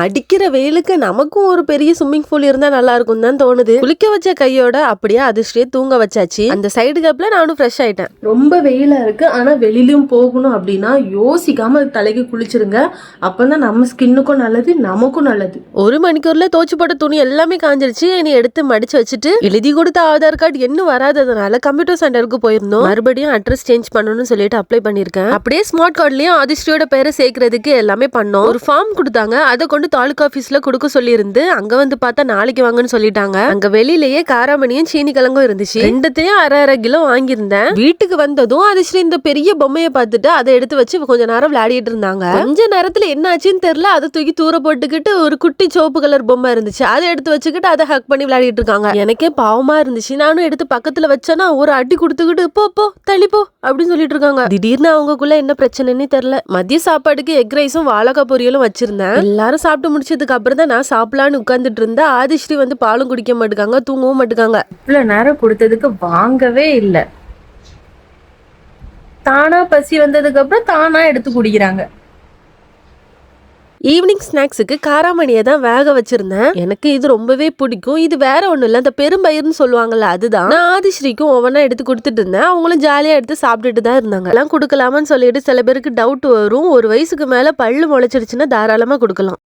அடிக்கிற வெயிலுக்கு நமக்கும் ஒரு பெரிய ஸ்விம்மிங் பூல் இருந்தா நல்லா இருக்கும் தான் தோணுது. குளிக்க வச்ச கையோட அப்படியே அதிர்ஷ்டியே தூங்க வச்சாச்சு. அந்த சைடு கப்ல நானும் ஃப்ரெஷ் ஆயிட்டேன். ரொம்ப வெயிலா இருக்கு, ஆனா வெளியிலயும் போகணும் அப்படின்னா யோசிக்காம தலைக்கு குளிச்சிருங்க. அப்பதான் நம்ம ஸ்கின்னுக்கும் நல்லது, நமக்கும் நல்லது. 1 மணிக்கூர்ல தோச்சு போட்ட துணி எல்லாமே காஞ்சிருச்சு. இனி எடுத்து மடிச்சு வச்சுட்டு எழுதி கொடுத்த ஆதார் கார்டு இன்னும் வராததுனால கம்ப்யூட்டர் சென்டருக்கு போயிருந்தோம். மறுபடியும் அட்ரஸ் சேஞ்ச் பண்ணணும்னு சொல்லிட்டு அப்ளை பண்ணிருக்கேன். அப்படியே ஸ்மார்ட் கார்ட்லயும் அதிர்ஷ்டியோட பேரை சேர்க்கறதுக்கு எல்லாமே பண்ணோம். ஒரு ஃபார்ம் கொடுத்தாங்க, அதை கொண்டு தாலுகா ஆபீஸ்ல கொடுக்க சொல்லி இருந்து அங்க வந்து பார்த்தா நாளைக்கு வாங்கன்னு சொல்லிட்டாங்க. அங்க வெளியிலேயே காராமணியும் சீனி கிழங்கும் இருந்துச்சு. ரெண்டுத்தையும் அரை கிலோ வாங்கியிருந்தேன். வீட்டுக்கு வந்ததும் அதிர்ஷ்டி இந்த பெரிய பொம்மையை பார்த்துட்டு அதை எடுத்து வச்சு கொஞ்ச நேரம் விளையாடிட்டு இருந்தாங்க. கொஞ்ச நேரத்துல என்ன ஆச்சுன்னு தெரியல, அதை தூக்கி தூர போட்டுக்கிட்டு ஒரு குட்டி சிவப்பு கலர் பொம்மை இருந்துச்சு, அதை எடுத்து வச்சுக்கிட்டு அதை ஹக் பண்ணி விளையாடிட்டு இருக்காங்க. எனக்கே பாவமா இருந்துச்சு. நானும் எடுத்து பக்கத்துல வச்சேன்னா ஒரு அடி கொடுத்துக்கிட்டு போ போ தள்ளிப்போ அப்படின்னு சொல்லிட்டு இருக்காங்க. திடீர்னு அவங்களுக்குள்ள என்ன பிரச்சனைன்னு தெரியல. மதிய சாப்பாடுக்கு எக் ரைஸும் வாழைக்காய் பொரியலும் வச்சிருந்தேன். எல்லாரும் சாப்பிட்டு முடிச்சதுக்கு அப்புறம் தான் நான் சாப்பிடலான்னு உட்கார்ந்துட்டு இருந்தா ஆதிஸ்ரீ வந்து பாலும் குடிக்க மாட்டுக்காங்க, தூங்கவும் மாட்டுக்காங்க. இவ்வளவு நேரம் கொடுத்ததுக்கு வாங்கவே இல்லை. தானா பசி வந்ததுக்கு அப்புறம் தானா எடுத்து குடிக்கிறாங்க. ஈவினிங் ஸ்நாக்ஸுக்கு காராமணியை தான் வேக வச்சிருந்தேன். எனக்கு இது ரொம்பவே பிடிக்கும். இது வேற ஒண்ணும் இல்ல, அந்த பெரும்பயிர்னு சொல்லுவாங்கல்ல, அதுதான். நான் ஆதிஸ்ரீக்கும் ஒவ்வொன்றா எடுத்து கொடுத்துட்டு இருந்தேன். அவங்களும் ஜாலியா எடுத்து சாப்பிட்டுட்டு தான் இருந்தாங்க. எல்லாம் கொடுக்கலாமான்னு சொல்லிட்டு சில பேருக்கு டவுட் வரும். 1 வயசுக்கு மேல பல்லு முளைச்சிருச்சுன்னா தாராளமா கொடுக்கலாம்.